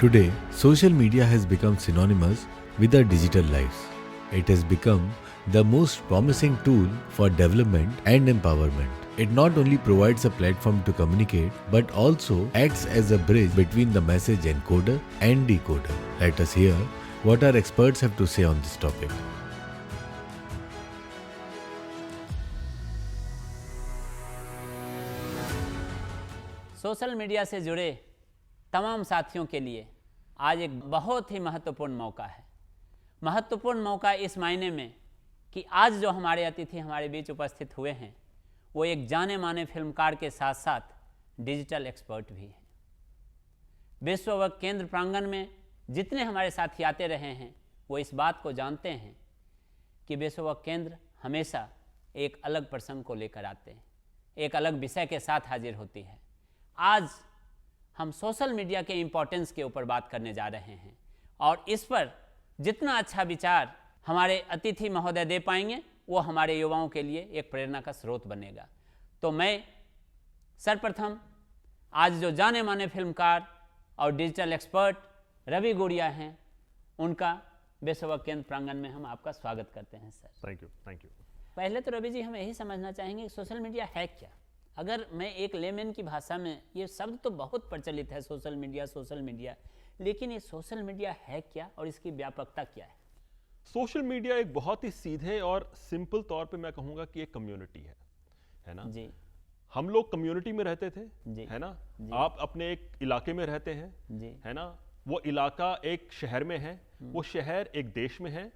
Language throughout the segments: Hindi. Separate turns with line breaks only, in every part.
Today, social media has become synonymous with our digital lives. It has become the most promising tool for development and empowerment. It not only provides a platform to communicate, but also acts as a bridge between the message encoder and decoder. Let us hear what our experts have to say on this topic.
Social media से जुड़े तमाम साथियों के लिए आज एक बहुत ही महत्वपूर्ण मौका है। महत्वपूर्ण मौका इस मायने में कि आज जो हमारे अतिथि हमारे बीच उपस्थित हुए हैं वो एक जाने माने फिल्मकार के साथ साथ डिजिटल एक्सपर्ट भी हैं। विश्व वक केंद्र प्रांगण में जितने हमारे साथी आते रहे हैं वो इस बात को जानते हैं कि विश्व वक केंद्र हमेशा एक अलग प्रसंग को लेकर आते हैं, एक अलग विषय के साथ हाजिर होती है। आज हम सोशल मीडिया के इम्पोर्टेंस के ऊपर बात करने जा रहे हैं और इस पर जितना अच्छा विचार हमारे अतिथि महोदय दे पाएंगे वो हमारे युवाओं के लिए एक प्रेरणा का स्रोत बनेगा। तो मैं सर्वप्रथम आज जो जाने माने फिल्मकार और डिजिटल एक्सपर्ट रवि गुड़िया हैं उनका विश्व वक केंद्र प्रांगण में हम आपका स्वागत करते हैं। Sir
thank you.
पहले तो रवि जी हम यही समझना चाहेंगे सोशल मीडिया है क्या। अगर मैं एक लेमैन की भाषा में, ये शब्द तो बहुत प्रचलित है सोशल मीडिया, लेकिन ये सोशल मीडिया है क्या और इसकी व्यापकता क्या है?
सोशल मीडिया एक बहुत ही सीधे और सिंपल तौर पे मैं कहूंगा कि एक कम्युनिटी है ना
जी।
हम लोग कम्युनिटी में रहते थे
जी।
है ना
जी।
आप अपने एक इलाके में रहते हैं
जी।
है ना, वो इलाका एक शहर में है, वो शहर एक देश में है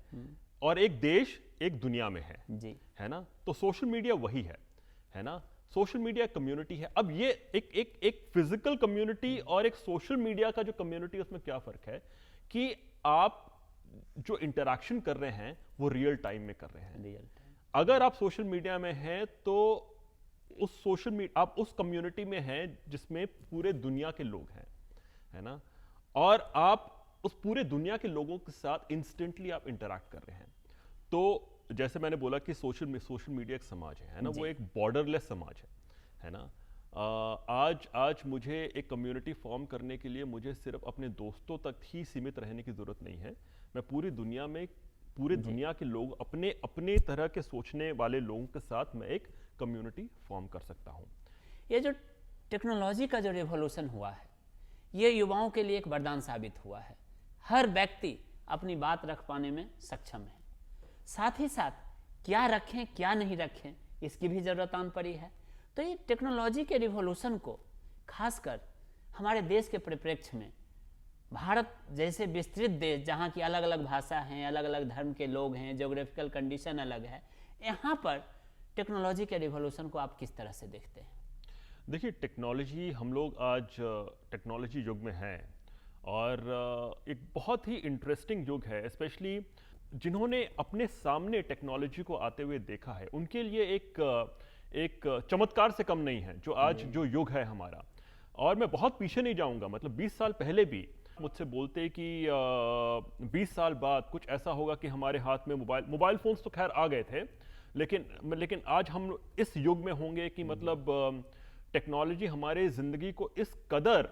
और एक देश एक दुनिया में है
जी।
है ना। तो सोशल मीडिया वही है ना। सोशल मीडिया कम्युनिटी है। अब ये एक फिजिकल कम्युनिटी और एक सोशल मीडिया का जो कम्युनिटी, उसमें क्या फर्क है कि आप जो इंटरैक्शन कर रहे हैं वो रियल टाइम में कर रहे हैं। अगर आप सोशल मीडिया में हैं तो उस सोशल मीडिया आप उस कम्युनिटी में हैं जिसमें पूरे दुनिया के लोग हैं, है ना, और आप उस पूरे दुनिया के लोगों के साथ इंस्टेंटली आप इंटरैक्ट कर रहे हैं। तो जैसे मैंने बोला कि सोशल मीडिया एक समाज है ना, वो एक बॉर्डरलेस समाज है ना। आज मुझे एक कम्युनिटी फॉर्म करने के लिए मुझे सिर्फ अपने दोस्तों तक ही सीमित रहने की जरूरत नहीं है। मैं पूरी दुनिया में पूरे दुनिया के लोग अपने अपने तरह के सोचने वाले लोगों के साथ मैं एक कम्युनिटी फॉर्म कर सकता हूँ।
ये जो टेक्नोलॉजी का जो रिवॉल्यूशन हुआ है ये युवाओं के लिए एक वरदान साबित हुआ है। हर व्यक्ति अपनी बात रख पाने में सक्षम है, साथ ही साथ क्या रखें क्या नहीं रखें इसकी भी ज़रूरत आन पड़ी है। तो ये टेक्नोलॉजी के रिवॉल्यूशन को खासकर हमारे देश के परिप्रेक्ष्य में, भारत जैसे विस्तृत देश जहाँ की अलग अलग भाषा हैं, अलग अलग धर्म के लोग हैं, ज्योग्राफिकल कंडीशन अलग है, यहाँ पर टेक्नोलॉजी के रिवॉल्यूशन को आप किस तरह से देखते हैं?
देखिए, टेक्नोलॉजी, हम लोग आज टेक्नोलॉजी युग में हैं और एक बहुत ही इंटरेस्टिंग युग है। स्पेशली जिन्होंने अपने सामने टेक्नोलॉजी को आते हुए देखा है उनके लिए एक चमत्कार से कम नहीं है जो आज जो युग है हमारा। और मैं बहुत पीछे नहीं जाऊंगा, मतलब 20 साल पहले भी मुझसे बोलते कि 20 साल बाद कुछ ऐसा होगा कि हमारे हाथ में मोबाइल फोन्स तो खैर आ गए थे, लेकिन आज हम इस युग में होंगे कि मतलब टेक्नोलॉजी हमारे जिंदगी को इस कदर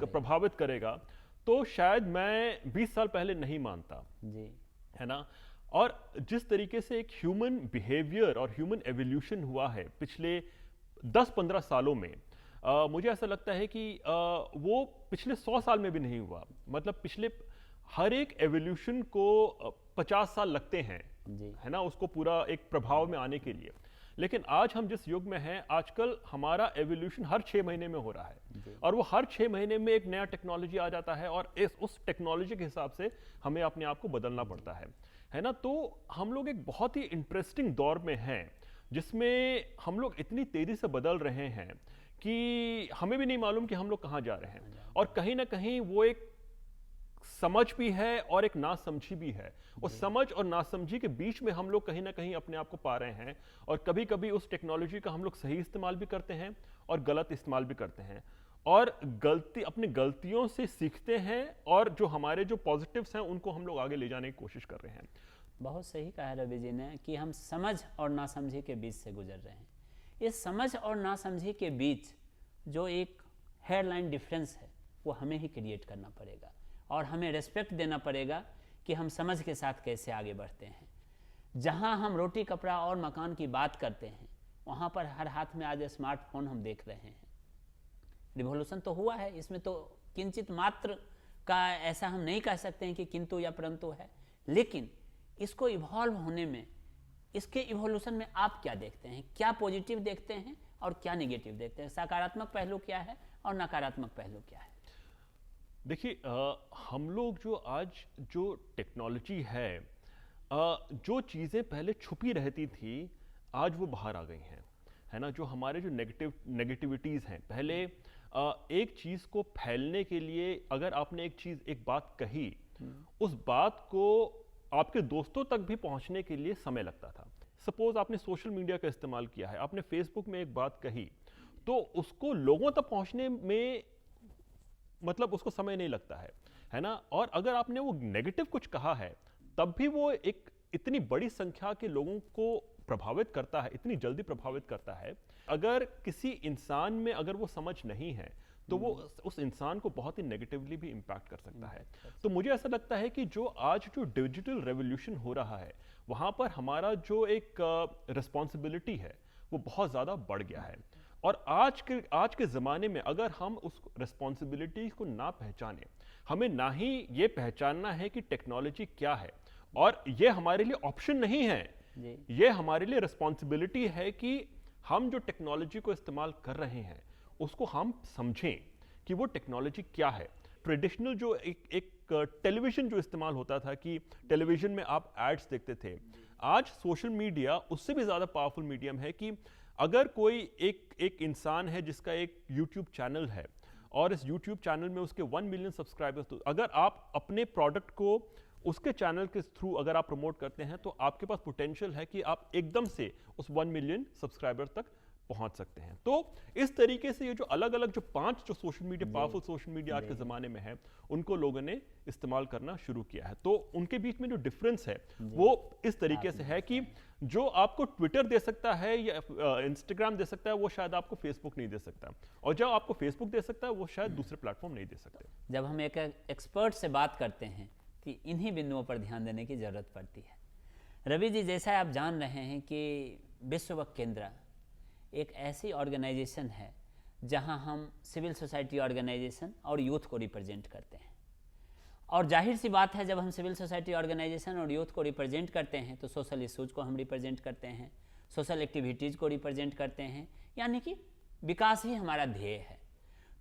प्रभावित करेगा तो शायद मैं 20 साल पहले नहीं मानता
जी,
है ना। और जिस तरीके से एक ह्यूमन बिहेवियर और ह्यूमन एवोल्यूशन हुआ है पिछले 10-15 सालों में, मुझे ऐसा लगता है कि वो पिछले 100 साल में भी नहीं हुआ। मतलब पिछले हर एक एवोल्यूशन को 50 साल लगते हैं
जी,
है ना, उसको पूरा एक प्रभाव में आने के लिए। लेकिन आज हम जिस युग में हैं, आजकल हमारा एवोल्यूशन हर 6 महीने में हो रहा है और वो हर 6 महीने में एक नया टेक्नोलॉजी आ जाता है और उस टेक्नोलॉजी के हिसाब से हमें अपने आप को बदलना पड़ता है ना। तो हम लोग एक बहुत ही इंटरेस्टिंग दौर में हैं जिसमें हम लोग इतनी तेजी से बदल रहे हैं कि हमें भी नहीं मालूम कि हम लोग कहाँ जा रहे हैं। और कहीं ना कहीं वो एक समझ भी है और एक नासमझी भी है। उस समझ और नासमझी के बीच में हम लोग कहीं ना कहीं अपने आप को पा रहे हैं और कभी कभी उस टेक्नोलॉजी का हम लोग सही इस्तेमाल भी करते हैं और गलत इस्तेमाल भी करते हैं और अपनी गलतियों से सीखते हैं और जो हमारे जो पॉजिटिव्स हैं उनको हम लोग आगे ले जाने की कोशिश कर रहे हैं।
बहुत सही कहा रवि जी ने कि हम समझ और नासमझी के बीच से गुजर रहे हैं। इस समझ और नासमझी के बीच जो एक हेडलाइन डिफरेंस है वो हमें ही क्रिएट करना पड़ेगा और हमें रिस्पेक्ट देना पड़ेगा कि हम समझ के साथ कैसे आगे बढ़ते हैं। जहां हम रोटी कपड़ा और मकान की बात करते हैं वहां पर हर हाथ में आज स्मार्टफोन हम देख रहे हैं। रिवॉल्यूशन तो हुआ है, इसमें तो किंचित मात्र का ऐसा हम नहीं कह सकते हैं कि किंतु या परंतु है, लेकिन इसको इवॉल्व होने में, इसके इवोल्यूशन में आप क्या देखते हैं? क्या पॉजिटिव देखते हैं और क्या नेगेटिव देखते हैं? सकारात्मक पहलू क्या है और नकारात्मक पहलू क्या है?
देखिए, हम लोग जो आज जो टेक्नोलॉजी है, जो चीज़ें पहले छुपी रहती थी आज वो बाहर आ गई हैं, है ना। जो हमारे जो नेगेटिविटीज़ हैं, पहले एक चीज़ को फैलने के लिए अगर आपने एक बात कही, उस बात को आपके दोस्तों तक भी पहुंचने के लिए समय लगता था। सपोज आपने सोशल मीडिया का इस्तेमाल किया है, आपने फेसबुक में एक बात कही, तो उसको लोगों तक पहुंचने में मतलब उसको समय नहीं लगता है ना। और अगर आपने वो नेगेटिव कुछ कहा है तब भी वो एक इतनी बड़ी संख्या के लोगों को प्रभावित करता है, इतनी जल्दी प्रभावित करता है। अगर किसी इंसान में अगर वो समझ नहीं है तो वो उस इंसान को बहुत ही नेगेटिवली भी इम्पैक्ट कर सकता है। तो मुझे ऐसा लगता है कि जो आज जो डिजिटल रेवोल्यूशन हो रहा है वहाँ पर हमारा जो एक रिस्पॉन्सिबिलिटी है वो बहुत ज़्यादा बढ़ गया है। और आज के ज़माने में अगर हम उस रिस्पॉन्सिबिलिटी को ना पहचाने, हमें ना ही ये पहचानना है कि टेक्नोलॉजी क्या है, और ये हमारे लिए ऑप्शन नहीं है, ये हमारे लिए रिस्पॉन्सिबिलिटी है कि हम जो टेक्नोलॉजी को इस्तेमाल कर रहे हैं उसको हम समझें कि वो टेक्नोलॉजी क्या है। ट्रेडिशनल जो एक टेलीविजन जो इस्तेमाल होता था कि टेलीविजन में आप एड्स देखते थे, आज सोशल मीडिया उससे भी ज़्यादा पावरफुल मीडियम है कि अगर कोई एक इंसान है जिसका एक यूट्यूब चैनल है और इस यूट्यूब चैनल में उसके 1 मिलियन सब्सक्राइबर्स, तो अगर आप अपने प्रोडक्ट को उसके चैनल के थ्रू अगर आप प्रमोट करते हैं तो आपके पास पोटेंशियल है कि आप एकदम से उस 1 मिलियन सब्सक्राइबर तक पहुंच सकते हैं। तो इस तरीके से ये जो अलग अलग जो 5 जो social media, powerful social media आज के ज़माने में है, उनको लोगों ने इस्तेमाल करना शुरू किया है। तो उनके बीच में जो डिफरेंस है वो इस तरीके से है कि जो आपको ट्विटर दे सकता है या इंस्टाग्राम दे सकता है वो शायद आपको फेसबुक नहीं दे सकता, और जो आपको फेसबुक दे सकता है वो शायद दूसरे प्लेटफॉर्म नहीं दे सकते।
जब हम एक एक्सपर्ट से बात करते हैं कि इन्हीं बिंदुओं पर ध्यान देने की ज़रूरत पड़ती है। रवि जी, जैसा आप जान रहे हैं कि विश्व केंद्र एक ऐसी ऑर्गेनाइजेशन है जहां हम सिविल सोसाइटी ऑर्गेनाइजेशन और यूथ को रिप्रेजेंट करते हैं। और जाहिर सी बात है, जब हम सिविल सोसाइटी ऑर्गेनाइजेशन और यूथ को रिप्रेजेंट करते हैं तो सोशल इश्यूज़ को हम रिप्रेजेंट करते हैं, सोशल एक्टिविटीज़ को रिप्रेजेंट करते हैं, यानी कि विकास ही हमारा ध्येय है।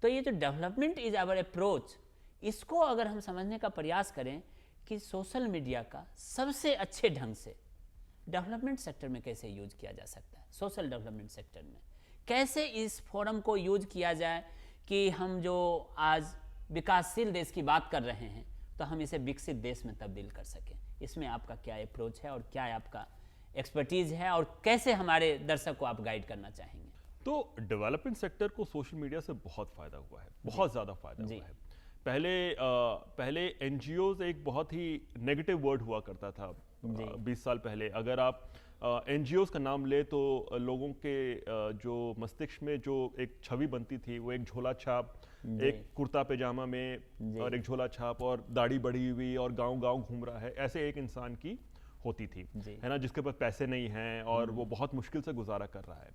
तो ये जो डेवलपमेंट इज आवर अप्रोच, इसको अगर हम समझने का प्रयास करें कि सोशल मीडिया का सबसे अच्छे ढंग से डेवलपमेंट सेक्टर में कैसे यूज किया जा सकता है, सोशल डेवलपमेंट सेक्टर में कैसे इस फोरम को यूज किया जाए कि हम जो आज विकासशील देश की बात कर रहे हैं तो हम इसे विकसित देश में तब्दील कर सकें। इसमें आपका क्या अप्रोच है और क्या आपका एक्सपर्टीज है और कैसे हमारे दर्शक को आप गाइड करना चाहेंगे?
तो डेवलपमेंट सेक्टर को सोशल मीडिया से बहुत फायदा हुआ है, बहुत ज़्यादा फायदा हुआ है। पहले एनजीओज एक बहुत ही नेगेटिव वर्ड हुआ करता था 20 साल पहले। अगर आप एनजीओज का नाम ले तो लोगों के जो मस्तिष्क में जो एक छवि बनती थी वो एक झोला छाप, एक कुर्ता पैजामा में और एक झोला छाप और दाढ़ी बढ़ी हुई और गांव-गांव घूम रहा है, ऐसे एक इंसान की होती थी, है ना, जिसके पास पैसे नहीं हैं और वो बहुत मुश्किल से गुजारा कर रहा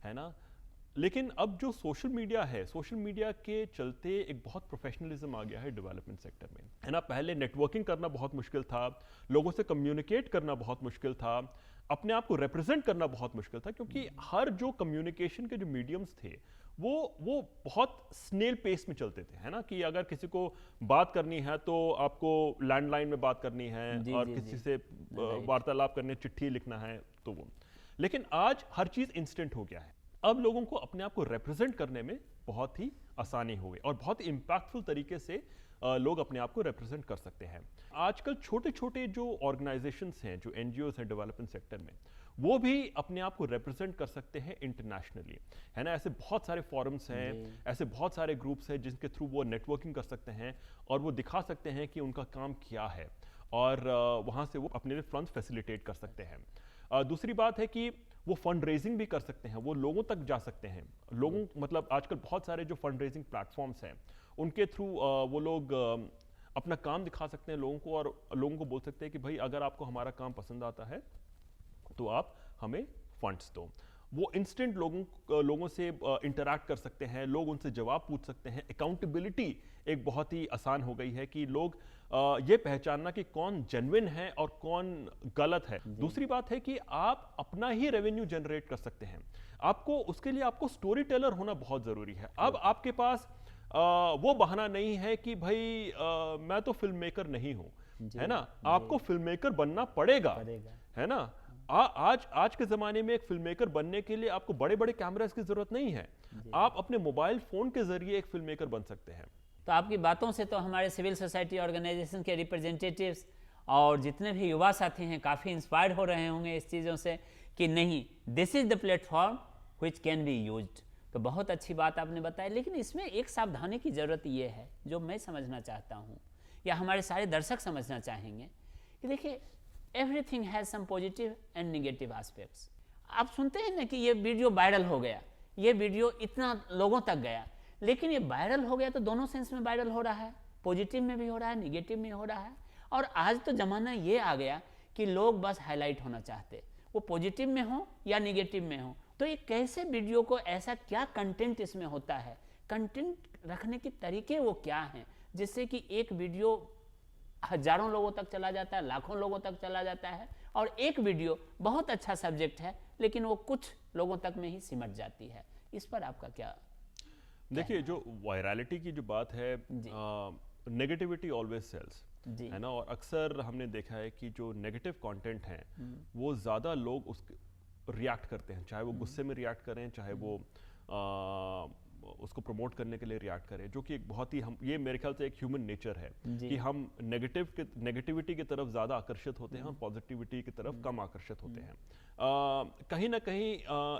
है ना। लेकिन अब जो सोशल मीडिया है, सोशल मीडिया के चलते एक बहुत प्रोफेशनलिज्म आ गया है डेवलपमेंट सेक्टर में, है ना। पहले नेटवर्किंग करना बहुत मुश्किल था, लोगों से कम्युनिकेट करना बहुत मुश्किल था, अपने आप को रिप्रेजेंट करना बहुत मुश्किल था, क्योंकि हर जो कम्युनिकेशन के जो मीडियम्स थे वो बहुत स्नेल पेस में चलते थे, है ना। कि अगर किसी को बात करनी है तो आपको लैंडलाइन में बात करनी है और किसी से वार्तालाप करनी, चिट्ठी लिखना है तो वो। लेकिन आज हर चीज़ इंस्टेंट हो गया है। अब लोगों को अपने आप को रिप्रेजेंट करने में बहुत ही आसानी हो गई और बहुत ही इम्पैक्टफुल तरीके से लोग अपने आप को रिप्रेजेंट कर सकते हैं। आजकल छोटे छोटे जो ऑर्गेनाइजेशंस हैं, जो एनजीओज हैं डेवलपमेंट सेक्टर में, वो भी अपने आप को रिप्रेजेंट कर सकते हैं इंटरनेशनली, है ना। ऐसे बहुत सारे फॉरम्स हैं, ऐसे बहुत सारे ग्रुप्स हैं जिनके थ्रू वो नेटवर्किंग कर सकते हैं और वो दिखा सकते हैं कि उनका काम क्या है और वहाँ से वो अपने लिए फंड फैसिलिटेट कर सकते हैं। दूसरी बात है कि वो फंड रेजिंग भी कर सकते हैं, वो लोगों तक जा सकते हैं। लोगों मतलब आजकल बहुत सारे जो फंड रेजिंग प्लेटफॉर्म्स हैं उनके थ्रू वो लोग अपना काम दिखा सकते हैं लोगों को, और लोगों को बोल सकते हैं कि भाई अगर आपको हमारा काम पसंद आता है तो आप हमें फंड्स दो। वो इंस्टेंट लोगों से इंटरैक्ट कर सकते हैं, लोग उनसे जवाब पूछ सकते हैं। अकाउंटेबिलिटी एक बहुत ही आसान हो गई है कि लोग ये पहचानना कि कौन जेन्युइन है और कौन गलत है। दूसरी बात है कि आप अपना ही रेवेन्यू जनरेट कर सकते हैं। आपको उसके लिए आपको स्टोरी टेलर होना बहुत जरूरी है। अब आपके पास वो बहाना नहीं है कि भाई मैं तो फिल्म मेकर नहीं हूं, है ना, आपको फिल्म मेकर बनना पड़ेगा, है ना। आज के जमाने में एक फिल्म मेकर बनने के लिए आपको बड़े बड़े कैमरास की जरूरत नहीं है, आप अपने मोबाइल फोन के जरिए एक फिल्म मेकर बन सकते हैं।
तो आपकी बातों से तो हमारे सिविल सोसाइटी ऑर्गेनाइजेशन के रिप्रेजेंटेटिव्स और जितने भी युवा साथी हैं काफ़ी इंस्पायर्ड हो रहे होंगे इस चीज़ों से कि नहीं, this is the platform which can be used. तो बहुत अच्छी बात आपने बताई, लेकिन इसमें एक सावधानी की ज़रूरत ये है जो मैं समझना चाहता हूँ या हमारे सारे दर्शक समझना चाहेंगे कि देखिए, everything has some positive and negative aspects. आप सुनते हैं ना कि ये वीडियो वायरल हो गया, ये वीडियो इतना लोगों तक गया, लेकिन ये वायरल हो गया तो दोनों सेंस में वायरल हो रहा है, पॉजिटिव में भी हो रहा है, नेगेटिव में हो रहा है। और आज तो ज़माना ये आ गया कि लोग बस हाईलाइट होना चाहते, वो पॉजिटिव में हो या नेगेटिव में हो। तो ये कैसे वीडियो को, ऐसा क्या कंटेंट इसमें होता है, कंटेंट रखने के तरीके वो क्या हैं, जिससे कि एक वीडियो हजारों लोगों तक चला जाता है, लाखों लोगों तक चला जाता है, और एक वीडियो बहुत अच्छा सब्जेक्ट है लेकिन वो कुछ लोगों तक में ही सिमट जाती है। इस पर आपका क्या?
देखिए, जो वायरलिटी की जो बात है, नेगेटिविटी ऑलवेज सेल्स, है ना। और अक्सर हमने देखा है कि जो नेगेटिव कंटेंट है वो ज़्यादा लोग उस रिएक्ट करते हैं, चाहे वो गुस्से में रिएक्ट करें, चाहे वो उसको प्रमोट करने के लिए रिएक्ट करें, जो कि एक बहुत ही, हम ये मेरे ख्याल से एक ह्यूमन नेचर है कि हम नेगेटिविटी की तरफ ज़्यादा आकर्षित होते हैं और पॉजिटिविटी की तरफ कम आकर्षित होते हैं। कहीं ना कहीं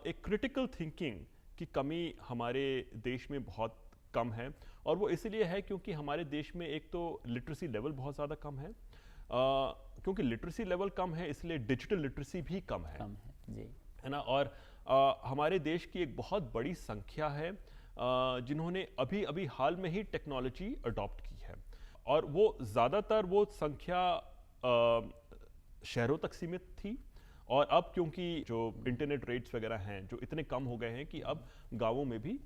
एक क्रिटिकल थिंकिंग की कमी हमारे देश में बहुत कम है, और वो इसलिए है क्योंकि हमारे देश में एक तो लिटरेसी लेवल बहुत ज़्यादा कम है। क्योंकि लिटरेसी लेवल कम है इसलिए डिजिटल लिटरेसी भी कम है
जी,
है ना। और हमारे देश की एक बहुत बड़ी संख्या है जिन्होंने अभी अभी हाल में ही टेक्नोलॉजी अडॉप्ट की है, और वो ज़्यादातर वो संख्या शहरों तक सीमित थी, और अब क्योंकि जो इंटरनेट रेट्स वगैरह हैं जो इतने कम हो गए हैं कि अब गांवों में भी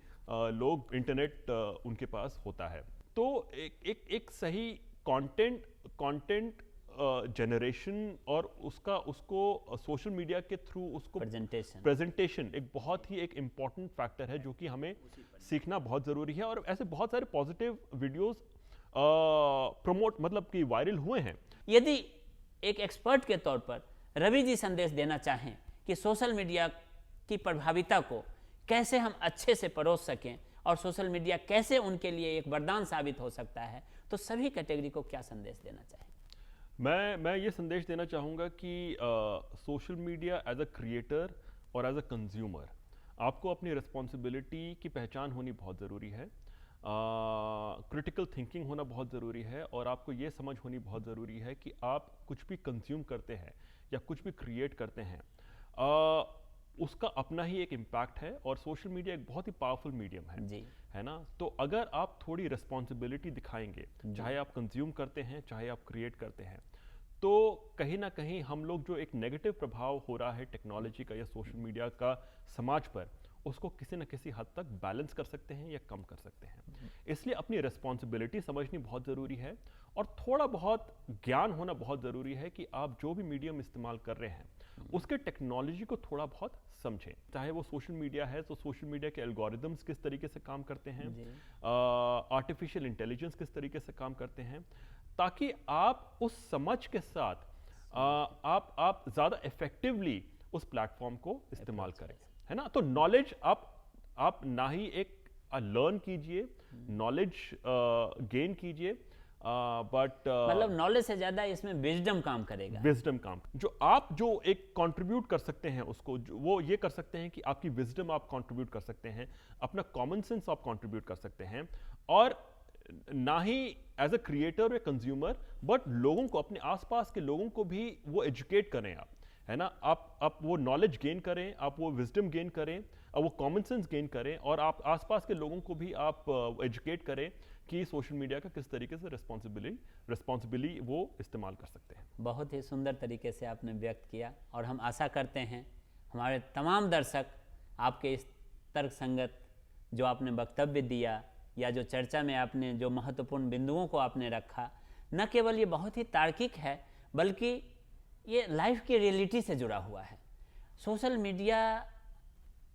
लोग इंटरनेट उनके पास होता है। तो एक सही कंटेंट जनरेशन और उसको सोशल मीडिया के थ्रू उसको प्रेजेंटेशन एक बहुत ही एक इम्पॉर्टेंट फैक्टर है जो कि हमें सीखना बहुत ज़रूरी है। और ऐसे बहुत सारे पॉजिटिव वीडियोस प्रमोट मतलब कि वायरल हुए हैं।
यदि एक एक्सपर्ट के तौर पर रवि जी संदेश देना चाहें कि सोशल मीडिया की प्रभाविता को कैसे हम अच्छे से परोस सकें और सोशल मीडिया कैसे उनके लिए एक वरदान साबित हो सकता है, तो सभी कैटेगरी को क्या संदेश देना चाहें?
मैं ये संदेश देना चाहूँगा कि social media as a creator और एज अ कंज्यूमर आपको अपनी रिस्पॉन्सिबिलिटी की पहचान होनी बहुत ज़रूरी है, क्रिटिकल थिंकिंग होना बहुत ज़रूरी है, और आपको ये समझ होनी बहुत ज़रूरी है कि आप कुछ भी कंज्यूम करते हैं या कुछ भी क्रिएट करते हैं उसका अपना ही एक इम्पैक्ट है, और सोशल मीडिया एक बहुत ही पावरफुल मीडियम है
जी,
है ना। तो अगर आप थोड़ी रिस्पॉन्सिबिलिटी दिखाएंगे, चाहे आप कंज्यूम करते हैं चाहे आप क्रिएट करते हैं, तो कहीं ना कहीं हम लोग जो एक नेगेटिव प्रभाव हो रहा है टेक्नोलॉजी का या सोशल मीडिया का समाज पर, उसको किसी न किसी हद तक बैलेंस कर सकते हैं या कम कर सकते हैं। इसलिए अपनी रिस्पॉन्सिबिलिटी समझनी बहुत ज़रूरी है, और थोड़ा बहुत ज्ञान होना बहुत ज़रूरी है कि आप जो भी मीडियम इस्तेमाल कर रहे हैं उसके टेक्नोलॉजी को थोड़ा बहुत समझें। चाहे वो सोशल मीडिया है तो सोशल मीडिया के एल्गोरिदम्स किस तरीके से काम करते हैं, आर्टिफिशियल इंटेलिजेंस किस तरीके से काम करते हैं, ताकि आप उस समझ के साथ आप ज़्यादा इफेक्टिवली उस प्लेटफॉर्म को इस्तेमाल करें, है ना। तो नॉलेज आप ना ही एक लर्न कीजिए, नॉलेज गेन कीजिए, बट
मतलब नॉलेज से ज्यादा इसमें विजडम काम करेगा।
विजडम काम जो आप जो एक कंट्रीब्यूट कर सकते हैं उसको, वो ये कर सकते हैं कि आपकी विजडम आप कंट्रीब्यूट कर सकते हैं, अपना कॉमन सेंस आप कंट्रीब्यूट कर सकते हैं, और ना ही एज अ क्रिएटर या कंज्यूमर बट लोगों को, अपने आसपास के लोगों को भी वो एजुकेट करें आप, है ना। आप वो नॉलेज गेन करें, आप वो विजडम गेन करें, और वो कॉमन सेंस गेन करें, और आप आसपास के लोगों को भी आप एजुकेट करें कि सोशल मीडिया का किस तरीके से रिस्पॉन्सिबिली वो इस्तेमाल कर सकते हैं।
बहुत ही सुंदर तरीके से आपने व्यक्त किया और हम आशा करते हैं हमारे तमाम दर्शक आपके इस तर्क संगत जो आपने वक्तव्य दिया या जो चर्चा में आपने जो महत्वपूर्ण बिंदुओं को आपने रखा, न केवल ये बहुत ही तार्किक है बल्कि ये लाइफ की रियलिटी से जुड़ा हुआ है। सोशल मीडिया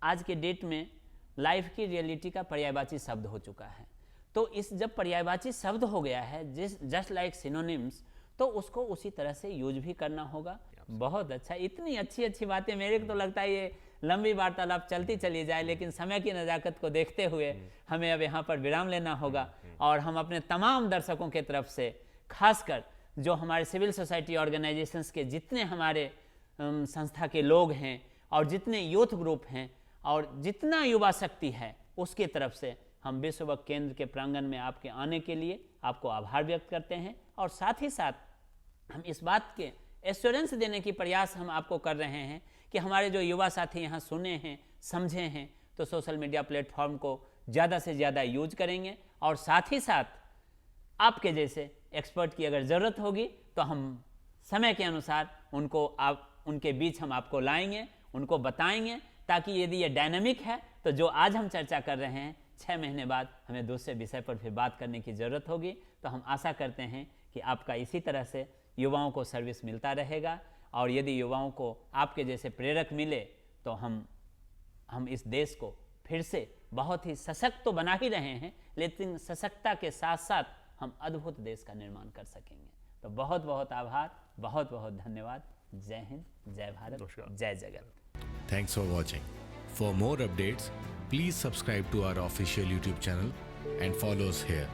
आज के डेट में लाइफ की रियलिटी का पर्यायवाची शब्द हो चुका है। तो इस जब पर्यायवाची शब्द हो गया है जस्ट लाइक सिनोनिम्स, तो उसको उसी तरह से यूज भी करना होगा। बहुत अच्छा, इतनी अच्छी अच्छी बातें, मेरे को तो लगता है ये लंबी वार्तालाप चलती चली जाए, लेकिन समय की नज़ाकत को देखते हुए हमें अब यहाँ पर विराम लेना होगा। और हम अपने तमाम दर्शकों के तरफ से, खासकर जो हमारे सिविल सोसाइटी ऑर्गेनाइजेशंस के जितने हमारे संस्था के लोग हैं और जितने यूथ ग्रुप हैं और जितना युवा शक्ति है, उसकी तरफ से हम विश्व वक्फ केंद्र के प्रांगण में आपके आने के लिए आपको आभार व्यक्त करते हैं। और साथ ही साथ हम इस बात के एश्योरेंस देने की प्रयास हम आपको कर रहे हैं कि हमारे जो युवा साथी यहाँ सुने हैं, समझे हैं, तो सोशल मीडिया प्लेटफॉर्म को ज़्यादा से ज़्यादा यूज करेंगे। और साथ ही साथ आपके जैसे एक्सपर्ट की अगर ज़रूरत होगी तो हम समय के अनुसार उनके बीच हम आपको लाएंगे, उनको बताएंगे, ताकि यदि ये डायनामिक है तो जो आज हम चर्चा कर रहे हैं 6 महीने बाद हमें दूसरे विषय पर फिर बात करने की ज़रूरत होगी। तो हम आशा करते हैं कि आपका इसी तरह से युवाओं को सर्विस मिलता रहेगा। और यदि युवाओं को आपके जैसे प्रेरक मिले तो हम इस देश को फिर से बहुत ही सशक्त तो बना ही रहे हैं, लेकिन सशक्तता के साथ साथ हम अद्भुत देश का निर्माण कर सकेंगे। तो बहुत बहुत आभार, बहुत बहुत धन्यवाद। जय हिंद, जय भारत, जय जगत।
Thanks for watching. For more updates, please subscribe to our official YouTube channel and follow us here.